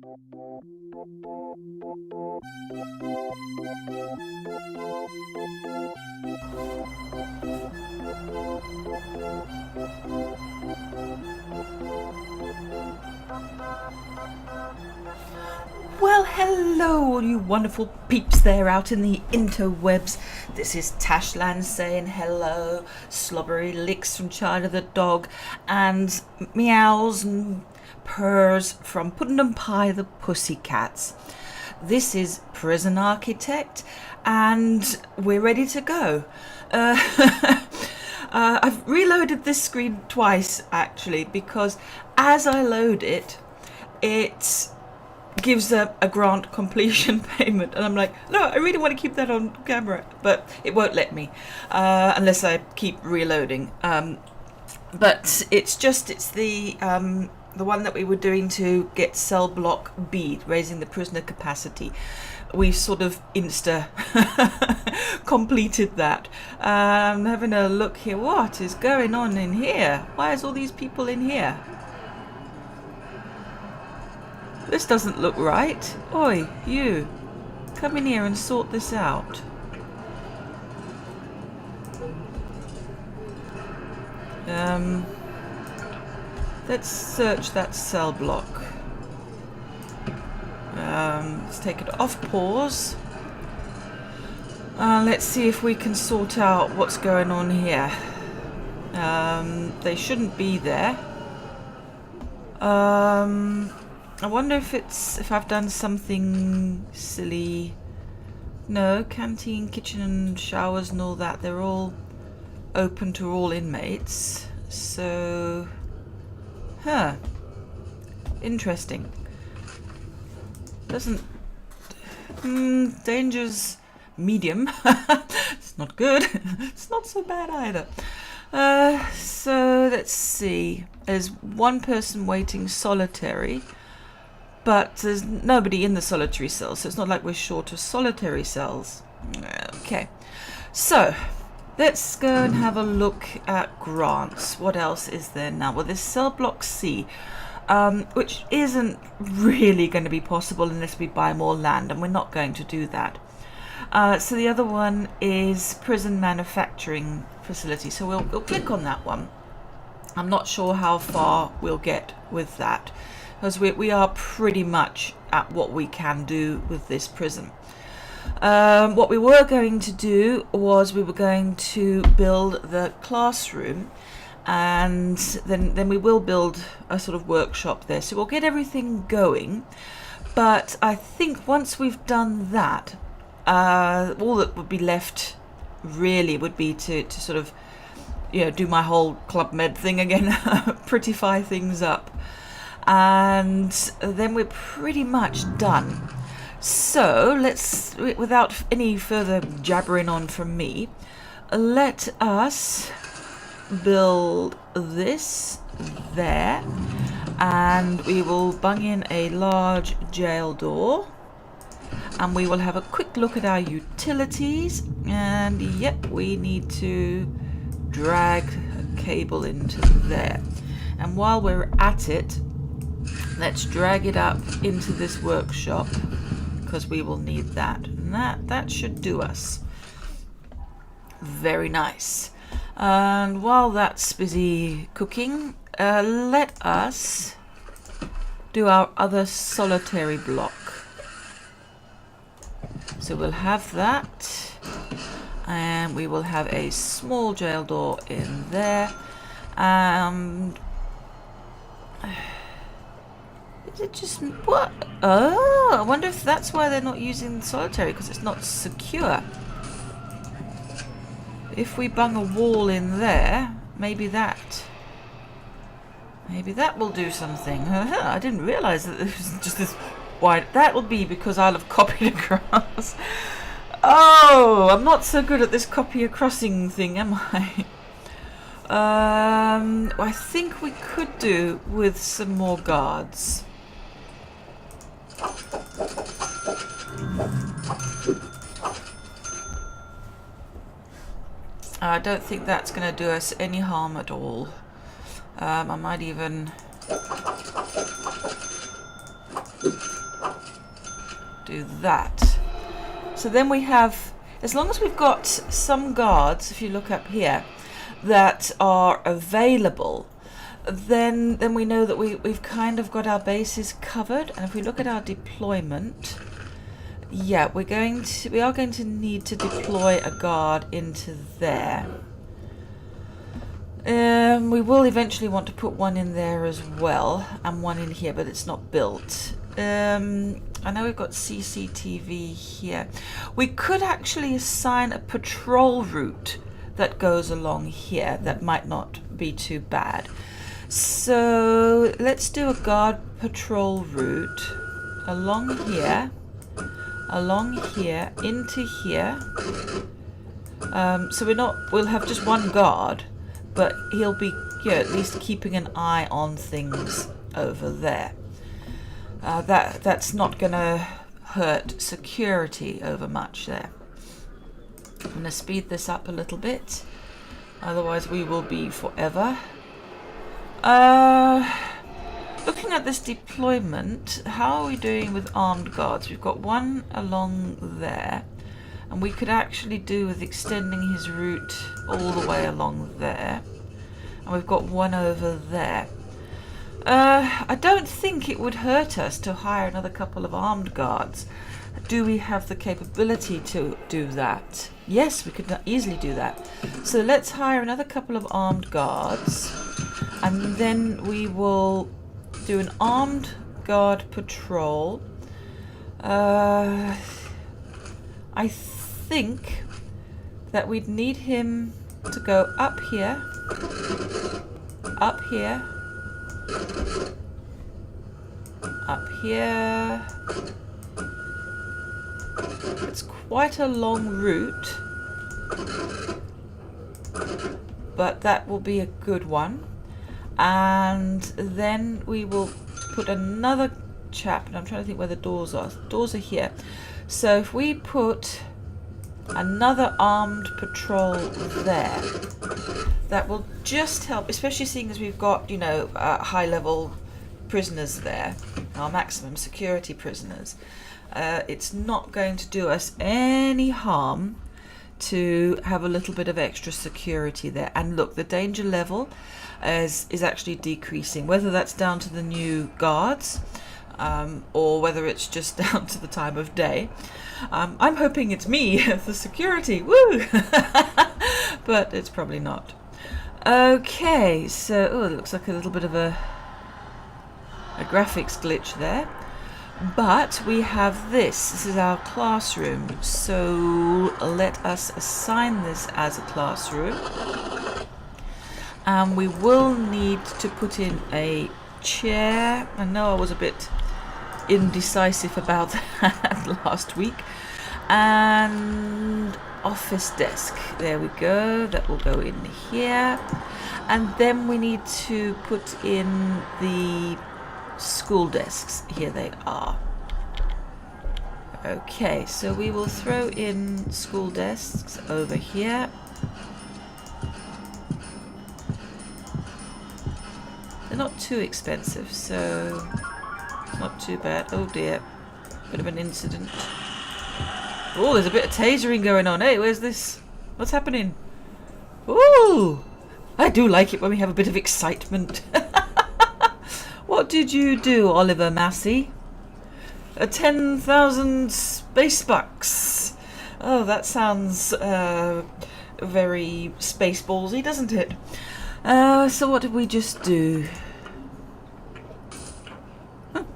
Well, hello all you wonderful peeps there out in the interwebs. This is Tashlan saying hello, slobbery licks from Child of the Dog, and meows and purrs from Puddon Anpye the Pussycats. This is Prison Architect, and we're ready to go. I've reloaded this screen twice actually, because as I load it, it gives a grant completion payment, and I'm like, no, I really want to keep that on camera, but it won't let me unless I keep reloading. But it's the one that we were doing to get cell block B, raising the prisoner capacity. We sort of insta completed that. I'm having a look here. What is going on in here? Why is all these people in here? This doesn't look right. Oi, you. Come in here and sort this out. Let's search that cell block. Let's take it off pause. Let's see if we can sort out what's going on here. They shouldn't be there. I wonder if I've done something silly. No, canteen, kitchen and showers and all that, they're all open to all inmates. So, interesting. Doesn't, danger's medium. It's not good. It's not so bad either. So let's see. There's one person waiting solitary, but there's nobody in the solitary cell, so it's not like we're short of solitary cells. Okay, so let's go and have a look at grants. What else is there now? Well, there's cell block C, which isn't really going to be possible unless we buy more land, and we're not going to do that. So the other one is prison manufacturing facility, so we'll click on that one. I'm not sure how far we'll get with that, because we are pretty much at what we can do with this prison. What we were going to do was we were going to build the classroom, and then we will build a sort of workshop there. So we'll get everything going, but I think once we've done that, all that would be left really would be to sort of, you know, do my whole Club Med thing again, prettify things up, and then we're pretty much done. So let's, without any further jabbering on from me, let us build this there, and we will bung in a large jail door, and we will have a quick look at our utilities, and yep, we need to drag a cable into there. And while we're at it, let's drag it up into this workshop, because we will need that, and that should do us. Very nice. And while that's busy cooking, let us do our other solitary block. So we'll have that, and we will have a small jail door in there. Is it just what? Oh, I wonder if that's why they're not using solitary, because it's not secure. If we bung a wall in there, maybe that will do something. I didn't realize that it was just this wide. That will be because I'll have copied across. Oh, I'm not so good at this copy crossing thing, am I? I think we could do with some more guards. I don't think that's going to do us any harm at all. I might even do that. So then we have, as long as we've got some guards, if you look up here, that are available, then we know that we've kind of got our bases covered. And if we look at our deployment, yeah, we are going to need to deploy a guard into there. We will eventually want to put one in there as well, and one in here, but it's not built. I know we've got CCTV here. We could actually assign a patrol route that goes along here. That might not be too bad. So let's do a guard patrol route along here, into here. So we'll have just one guard, but he'll be, yeah, at least keeping an eye on things over there. That's not going to hurt security over much there. I'm going to speed this up a little bit, otherwise we will be forever. Looking at this deployment, how are we doing with armed guards? We've got one along there, and we could actually do with extending his route all the way along there. And we've got one over there. I don't think it would hurt us to hire another couple of armed guards. Do we have the capability to do that? Yes, we could easily do that. So let's hire another couple of armed guards, and then we will do an armed guard patrol. I think that we'd need him to go up here, up here, up here. It's quite a long route, but that will be a good one. And then we will put another chap, and I'm trying to think where the doors are. The doors are here. So if we put another armed patrol there, that will just help, especially seeing as we've got, you know, high-level prisoners there, our maximum security prisoners. It's not going to do us any harm to have a little bit of extra security there. And look, the danger level is actually decreasing, whether that's down to the new guards or whether it's just down to the time of day. I'm hoping it's me, the security, woo! But it's probably not. Okay, so it looks like a little bit of a graphics glitch there. But we have this. This is our classroom. So let us assign this as a classroom. And we will need to put in a chair. I know I was a bit indecisive about that last week. And office desk. There we go. That will go in here. And then we need to put in the school desks. Here they are. Okay, so we will throw in school desks over here. They're not too expensive, so it's not too bad. Oh dear, bit of an incident. Oh, there's a bit of tasering going on. Hey, where's this? What's happening? Ooh, I do like it when we have a bit of excitement. What did you do, Oliver Massey? 10,000 space bucks. Oh, that sounds very Spaceballsy, doesn't it? So what did we just do?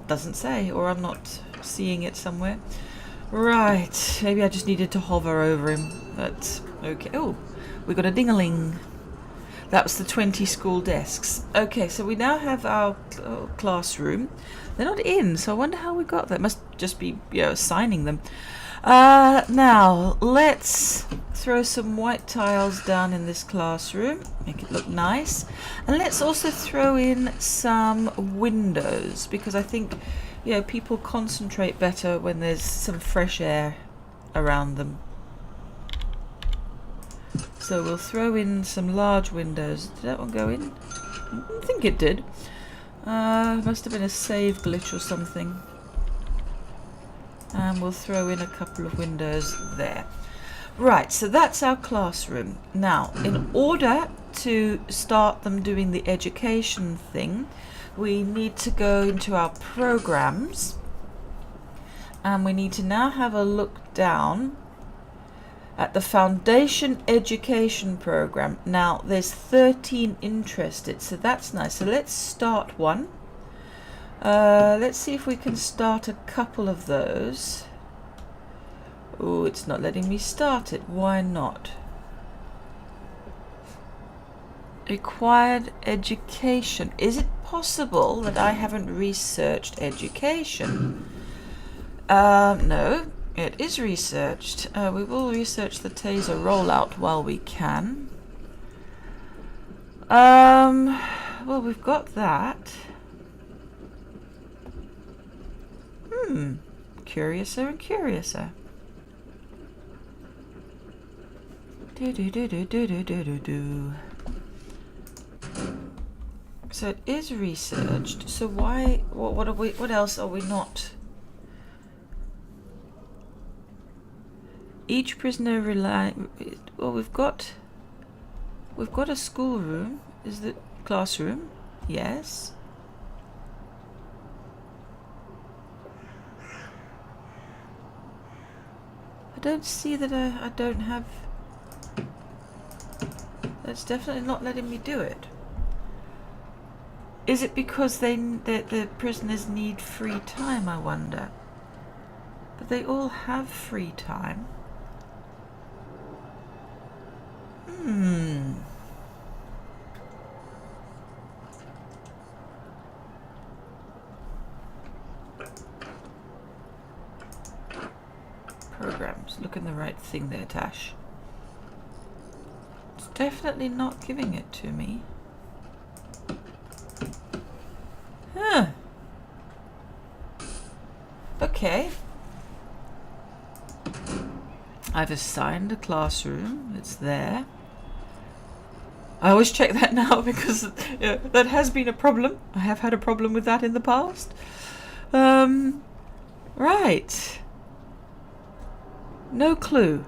Doesn't say, or I'm not seeing it somewhere. Right, maybe I just needed to hover over him. But okay. Oh, we got a ding-a-ling. That was the 20 school desks. Okay, so we now have our classroom. They're not in, so I wonder how we got that. Must just be, you know, assigning them. Now, let's throw some white tiles down in this classroom. Make it look nice. And let's also throw in some windows, because I think, you know, people concentrate better when there's some fresh air around them. So we'll throw in some large windows. Did that one go in? I think it did. Must have been a save glitch or something. And we'll throw in a couple of windows there. Right, so that's our classroom. Now, in order to start them doing the education thing, we need to go into our programs, and we need to now have a look down at the Foundation Education Program. Now, there's 13 interested, so that's nice. So let's start one. Let's see if we can start a couple of those. Oh, it's not letting me start it. Why not? Required education. Is it possible that I haven't researched education? No, it is researched. We will research the taser rollout while we can. Well, we've got that. Curiouser and curiouser. So it is researched. So why? What are we? What else are we not? Each prisoner well, we've got a schoolroom. Is the classroom? Yes. I don't see that I don't have. That's definitely not letting me do it. Is it because the prisoners need free time, I wonder? But they all have free time. Programs. Look in the right thing there, Tash. It's definitely not giving it to me. Huh. Okay. I've assigned a classroom. It's there. I always check that now because that has been a problem. I have had a problem with that in the past. Right. No clue.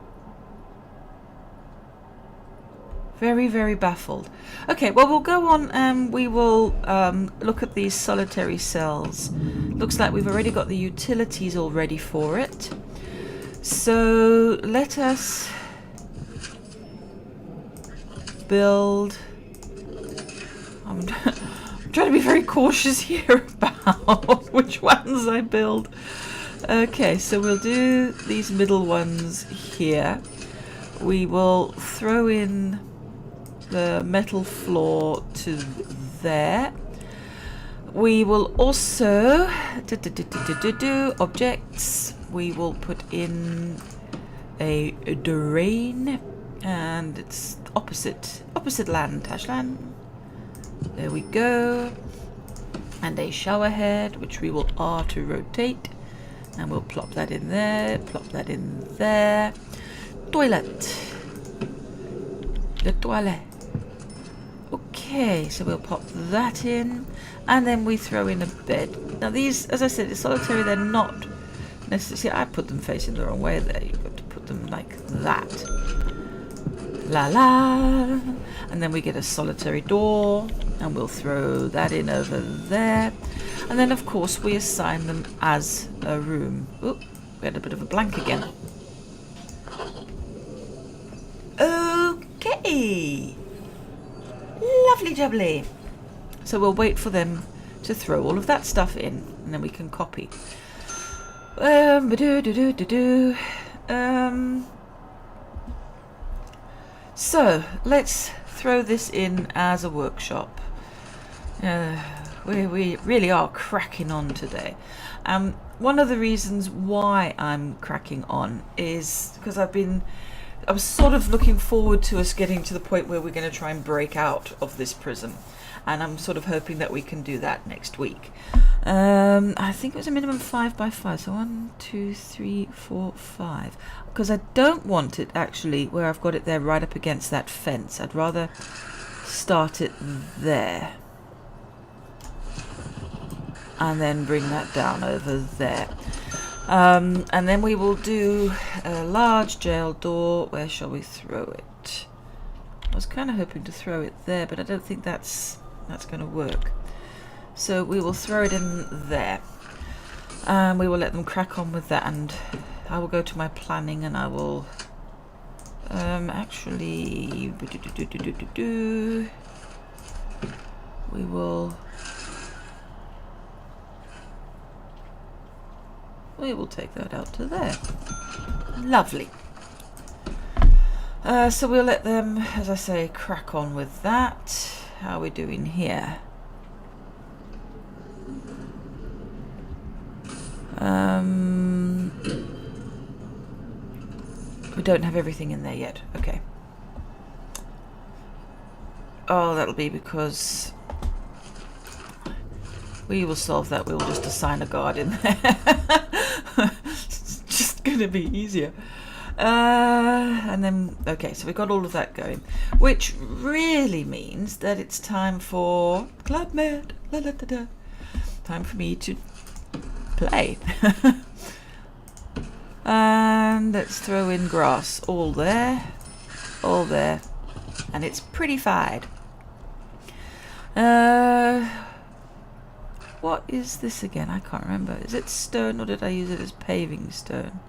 Very, very baffled. Okay, well, we'll go on and we will look at these solitary cells. Looks like we've already got the utilities all ready for it. So let us build. I'm trying to be very cautious here about which ones I build. Okay, so we'll do these middle ones here. We will throw in the metal floor to there. We will also objects. We will put in a drain, and it's opposite land, Tashlan. There we go. And a shower head, which we will R to rotate. And we'll plop that in there, plop that in there. Toilet. The toilet. Okay, so we'll pop that in. And then we throw in a bed. Now these, as I said, it's solitary, they're not necessarily... I put them facing the wrong way there. You've got to put them like that. La la. And then we get a solitary door. And we'll throw that in over there. And then, of course, we assign them as a room. Oop, we had a bit of a blank again. Okay. Lovely jubbly. So we'll wait for them to throw all of that stuff in, and then we can copy. So let's throw this in as a workshop. We really are cracking on today. One of the reasons why I'm cracking on is because I was sort of looking forward to us getting to the point where we're going to try and break out of this prison. And I'm sort of hoping that we can do that next week. I think it was a minimum 5x5. So 1, 2, 3, 4, 5. Because I don't want it actually where I've got it there right up against that fence. I'd rather start it there. And then bring that down over there. And then we will do a large jail door. Where shall we throw it? I was kind of hoping to throw it there, but I don't think that's going to work. So we will throw it in there. And we will let them crack on with that, and I will go to my planning, and I will actually we will take that out to there. Lovely. So we'll let them, as I say, crack on with that. How are we doing here? We don't have everything in there yet. Okay. Oh, that'll be because we will solve that. We will just assign a guard in there. It's just going to be easier. And then, okay, so we've got all of that going, which really means that it's time for Club Med. La, la, da, da. Time for me to play. And let's throw in grass. All there, and it's pretty-fied. What is this again? I can't remember. Is it stone, or did I use it as paving stone?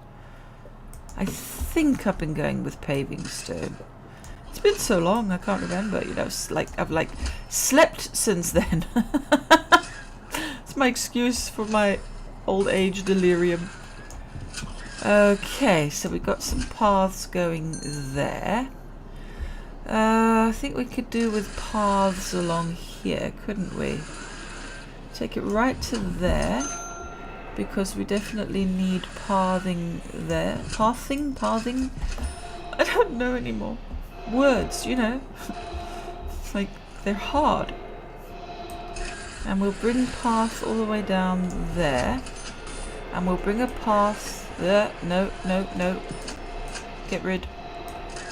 I think I've been going with paving stone. It's been so long, I can't remember. You know, it's like I've like slept since then. It's my excuse for my old age delirium. Okay, so we've got some paths going there. I think we could do with paths along here, couldn't we? Take it right to there, because we definitely need pathing there. Pathing? I don't know anymore. Words, you know. It's like, they're hard. And we'll bring path all the way down there. And we'll bring a path there. No. Get rid.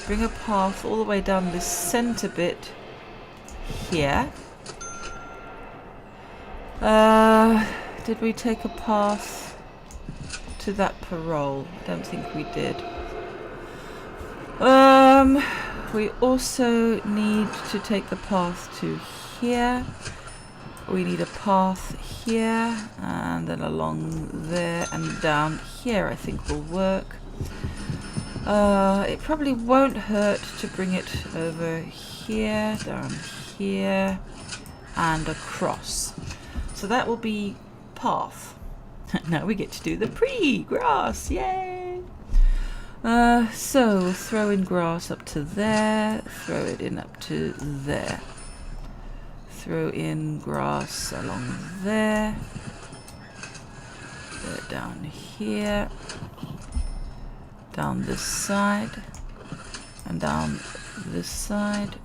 Bring a path all the way down this center bit here. Did we take a path to that parole? I don't think we did. We also need to take the path to here. We need a path here, and then along there and down here I think will work. It probably won't hurt to bring it over here, down here, and across. So that will be path. Now we get to do the pre-grass, yay! So we'll throw in grass up to there, throw it in up to there. Throw in grass along there, down here, down this side, and down this side,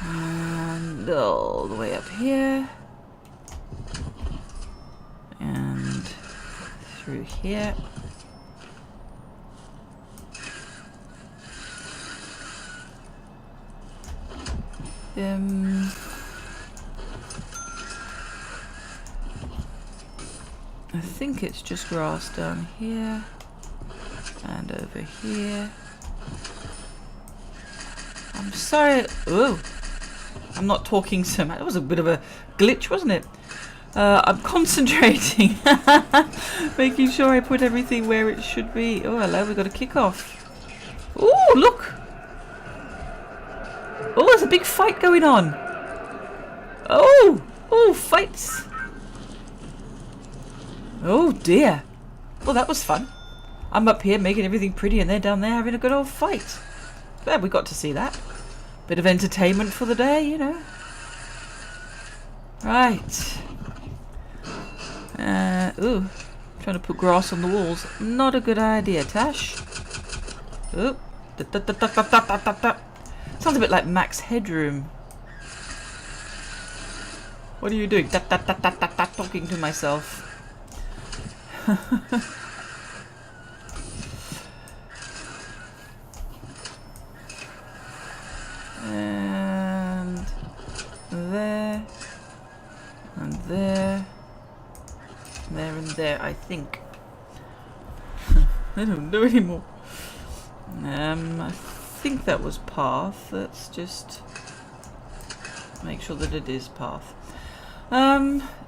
and all the way up here, and through here. I think it's just grass down here and over here. I'm sorry. Oh, I'm not talking so much. That was a bit of a glitch, wasn't it? I'm concentrating, making sure I put everything where it should be. Oh, hello, we've got a kickoff. Oh, look. Oh, there's a big fight going on. Oh, fights. Oh dear. Well, that was fun. I'm up here making everything pretty, and they're down there having a good old fight. Glad we got to see that. Bit of entertainment for the day, you know. Right. Trying to put grass on the walls. Not a good idea, Tash. Oh. Sounds a bit like Max Headroom. What are you doing? Talking to myself. And there. And there. there and there, I think. I don't know anymore. I think that was path. Let's just make sure that it is path.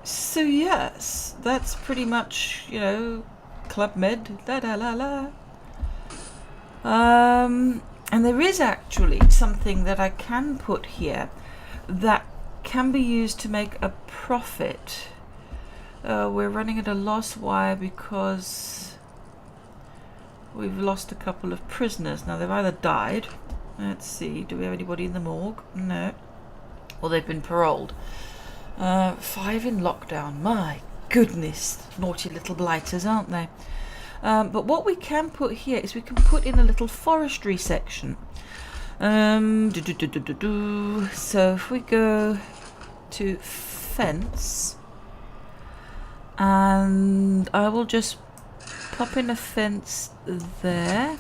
So yes, that's pretty much, you know, Club Med, la la la la. And there is actually something that I can put here that can be used to make a profit. We're running at a loss. Why? Because we've lost a couple of prisoners. Now they've either died. Let's see, do we have anybody in the morgue? No. Or they've been paroled. 5 in lockdown. My goodness, naughty little blighters, aren't they? But what we can put here is we can put in a little forestry section. So if we go to fence, and I will just pop in a fence there,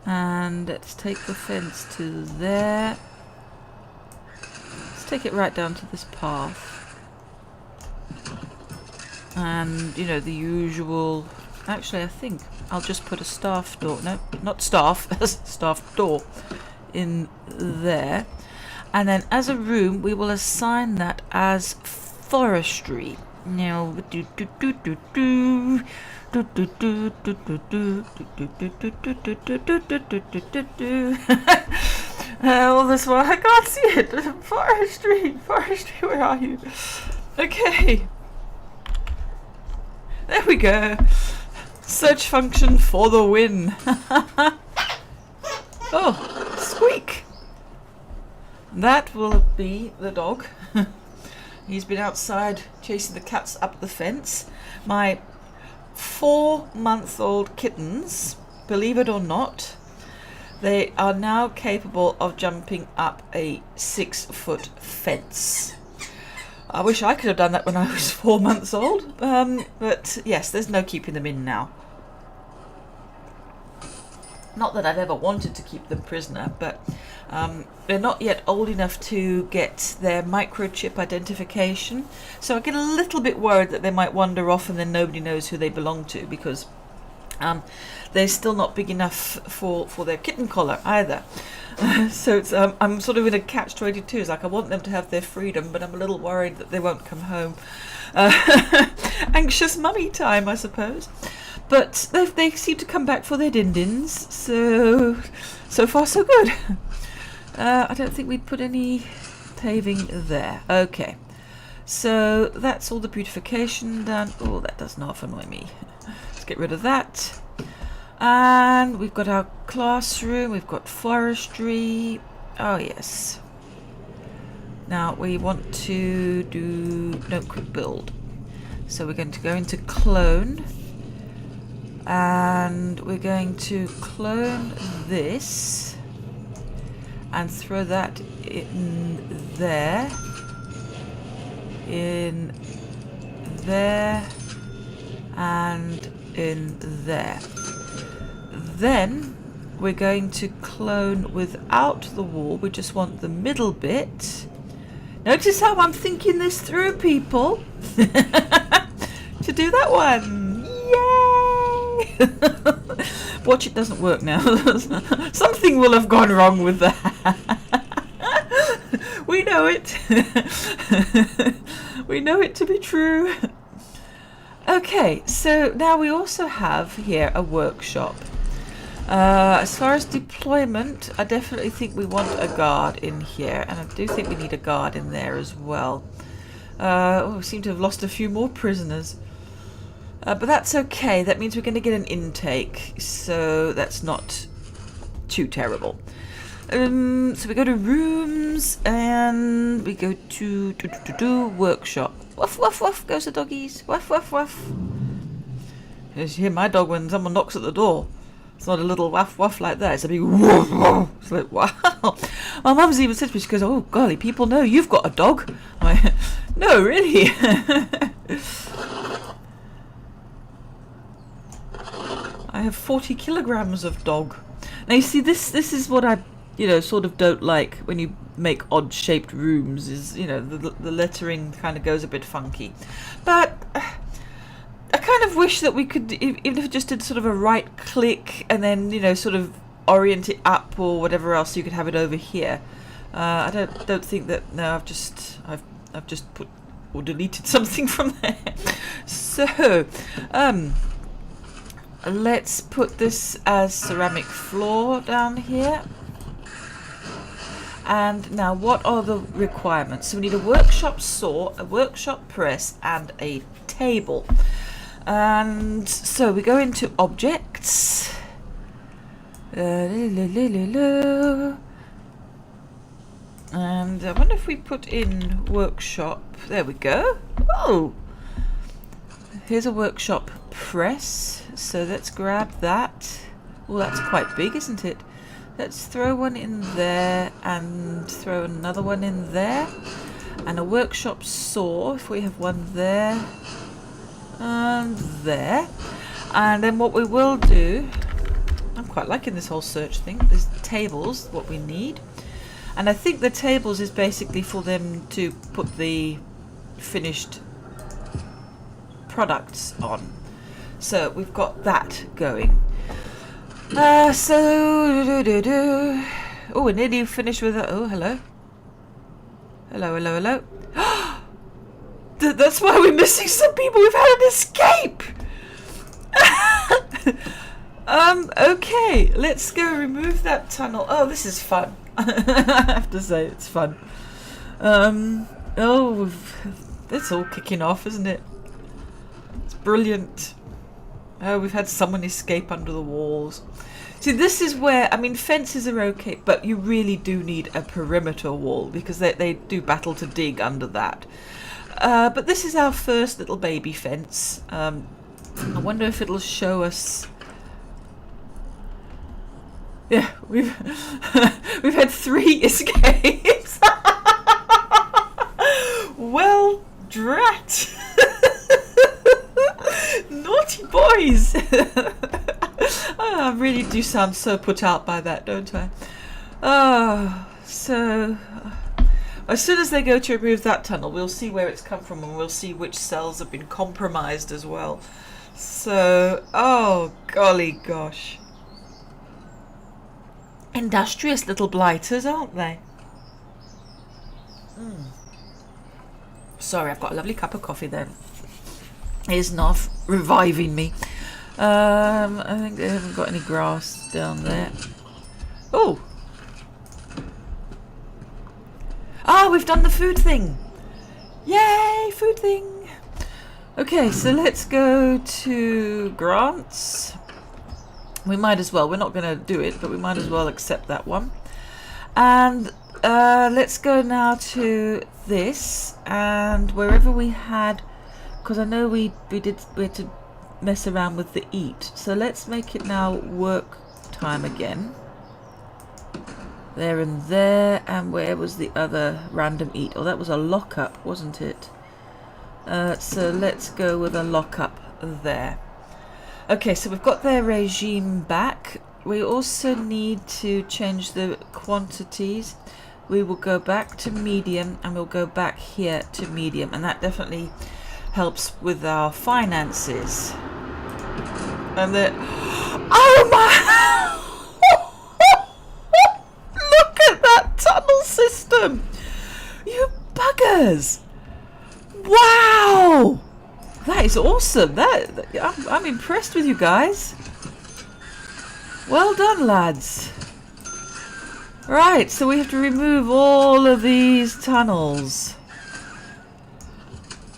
and let's take the fence to there. Let's take it right down to this path, and you know, the usual. Actually, I think I'll just put a staff door. No, not staff. Staff door in there. And then as a room, we will assign that as forestry. Now, all this while I can't see it. Forestry, where are you? Okay. There we go. Search function for the win. Oh, squeak. That will be the dog. He's been outside chasing the cats up the fence. My 4-month-old kittens, believe it or not, they are now capable of jumping up a 6-foot fence. I wish I could have done that when I was 4 months old, but yes, there's no keeping them in now. Not that I've ever wanted to keep them prisoner, but they're not yet old enough to get their microchip identification, so I get a little bit worried that they might wander off and then nobody knows who they belong to, because they're still not big enough for their kitten collar either. So it's, I'm sort of in a catch-22. It's like I want them to have their freedom, but I'm a little worried that they won't come home. Anxious mummy time, I suppose. But they seem to come back for their din-dins, so far so good. I don't think we'd put any paving there. Okay, so that's all the beautification done. Oh, that does not annoy me. Let's get rid of that. And we've got our classroom, we've got forestry. Oh yes. Now we want to do quick build. So we're going to go into clone, and we're going to clone this and throw that in there, and in there. Then we're going to clone without the wall. We just want the middle bit. Notice how I'm thinking this through, people. To do that one. Yay! Watch, it doesn't work now. Something will have gone wrong with that. We know it. We know it to be true. Okay, so now we also have here a workshop. As far as deployment, I definitely think we want a guard in here, and I do think we need a guard in there as well. We seem to have lost a few more prisoners. But that's okay, that means we're going to get an intake, so that's not too terrible. So we go to rooms, and we go to workshop. Woof, woof, woof, goes the doggies. Woof, woof, woof. You hear my dog when someone knocks at the door. It's not a little waff waff like that. It's a big woof woof. It's like, wow. My mum's even said to me, she goes, "Oh golly, people know you've got a dog." I'm like, no, really. I have 40 kilograms of dog. Now you see, this is what I, sort of don't like when you make odd shaped rooms. Is the lettering kind of goes a bit funky, but of wish that we could, even if it just did sort of a right click and then, you know, sort of orient it up or whatever else, so you could have it over here. I don't think that. No, I've just put or deleted something from there. So let's put this as ceramic floor down here. And now, what are the requirements? So we need a workshop saw, a workshop press, and a table. And so we go into objects. And I wonder if we put in workshop. There we go. Oh, here's a workshop press. So let's grab that. Oh, that's quite big, isn't it? Let's throw one in there and throw another one in there. And a workshop saw, if we have one there and there. And then what we will do, I'm quite liking this whole search thing. There's tables, what we need. And I think the tables is basically for them to put the finished products on. So we've got that going. Oh, we're nearly finished with that. Oh, hello. Hello. That's why we're missing some people. We've had an escape. Okay, let's go remove that tunnel. Oh, this is fun. I have to say, it's fun. Oh, it's all kicking off, isn't it? It's brilliant. Oh, we've had someone escape under the walls. See, this is where, I mean, fences are okay, but you really do need a perimeter wall because they do battle to dig under that. But this is our first little baby fence. I wonder if it'll show us. Yeah, we've had 3 escapes. Well, drat. Naughty boys. I really do sound so put out by that, don't I? So as soon as they go to remove that tunnel, we'll see where it's come from and we'll see which cells have been compromised as well. So, oh golly gosh. Industrious little blighters, aren't they? Sorry, I've got a lovely cup of coffee then. It's not reviving me. I think they haven't got any grass down there. Oh! Ah, we've done the food thing! Yay, food thing! Okay, so let's go to grants. We might as well. We're not going to do it, but we might as well accept that one. And let's go now to this. And wherever we had... Because I know we had to mess around with the eat. So let's make it now work time again. There and there. And where was the other random eat? Oh, that was a lockup, wasn't it? So let's go with a lockup there. Okay, so we've got their regime back. We also need to change the quantities. We will go back to medium and we'll go back here to medium. And that definitely helps with our finances. And the... Oh my... Look at that tunnel system! You buggers! Wow! That is awesome. I'm impressed with you guys. Well done, lads. Right, so we have to remove all of these tunnels.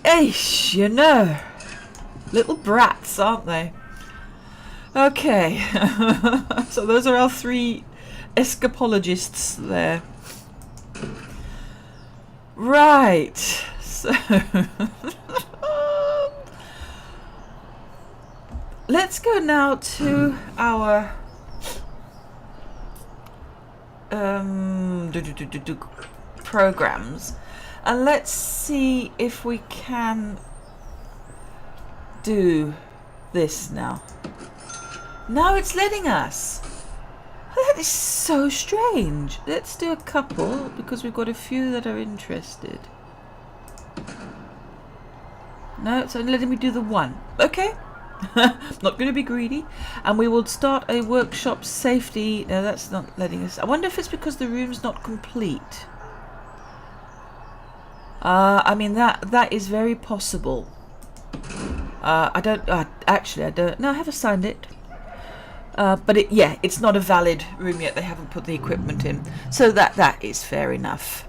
Eesh, you know. Little brats, aren't they? Okay. So those are our 3 escapologists there. Right. So... Let's go now to our programs and let's see if we can do this now. Now it's letting us. That is so strange. Let's do a couple because we've got a few that are interested. No, it's only letting me do the one. Okay. Not going to be greedy. And we will start a workshop safety. No, that's not letting us. I wonder if it's because the room's not complete. I mean, that is very possible. I don't actually, I don't. No, I have assigned it. But it's not a valid room yet. They haven't put the equipment in, so that is fair enough.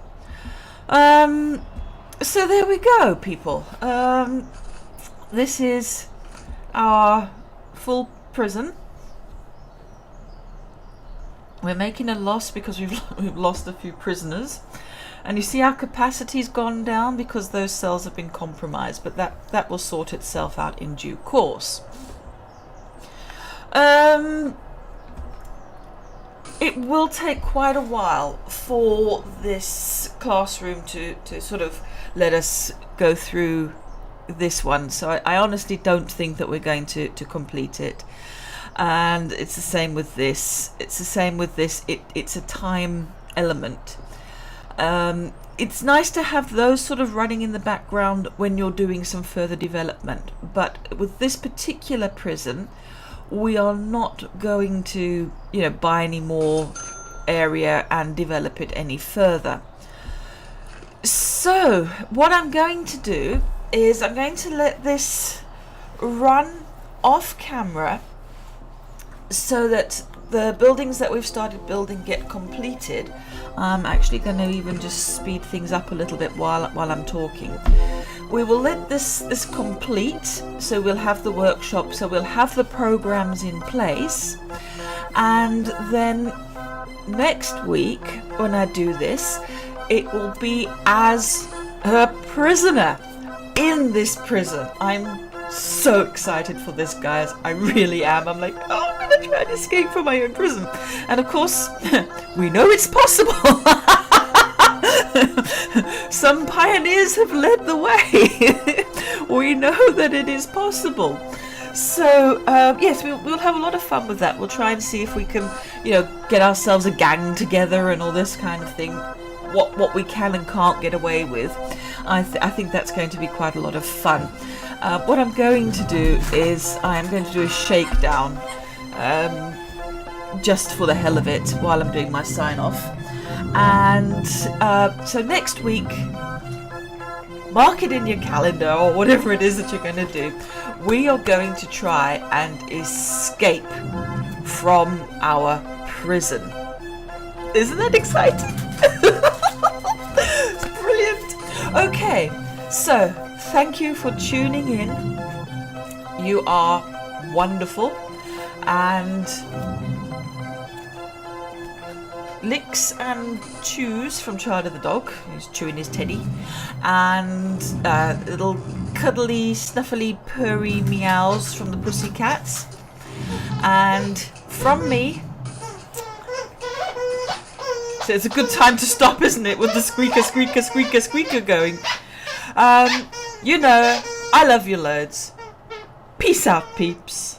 So there we go, people. This is our full prison. We're making a loss because we've lost a few prisoners, and you see our capacity's gone down because those cells have been compromised. But that will sort itself out in due course. It will take quite a while for this classroom to sort of let us go through this one. So I honestly don't think that we're going to complete it. And it's the same with this. It's the same with this. It's a time element. It's nice to have those sort of running in the background when you're doing some further development. But with this particular prison, we are not going to, buy any more area and develop it any further. So what I'm going to do is I'm going to let this run off camera so that the buildings that we've started building get completed. I'm actually going to even just speed things up a little bit while I'm talking. We will let this complete, so we'll have the workshop, so we'll have the programs in place, and then next week when I do this, it will be as a prisoner in this prison. I'm so excited for this, guys. I really am. I'm like, oh, I'm gonna try and escape from my own prison. And of course, we know it's possible. Some pioneers have led the way. We know that it is possible. So yes, we'll have a lot of fun with that. We'll try and see if we can, get ourselves a gang together and all this kind of thing. What we can and can't get away with. I think that's going to be quite a lot of fun. What I'm going to do is I am going to do a shakedown, just for the hell of it, while I'm doing my sign off. And so next week, mark it in your calendar or whatever it is that you're going to do. We are going to try and escape from our prison. Isn't that exciting? It's brilliant. Okay, so thank you for tuning in. You are wonderful. And licks and chews from Charlie the dog, who's chewing his teddy, and little cuddly, snuffly, purry meows from the pussycats. And from me, so it's a good time to stop, isn't it, with the squeaker, squeaker, squeaker, squeaker going. I love you loads. Peace out, peeps.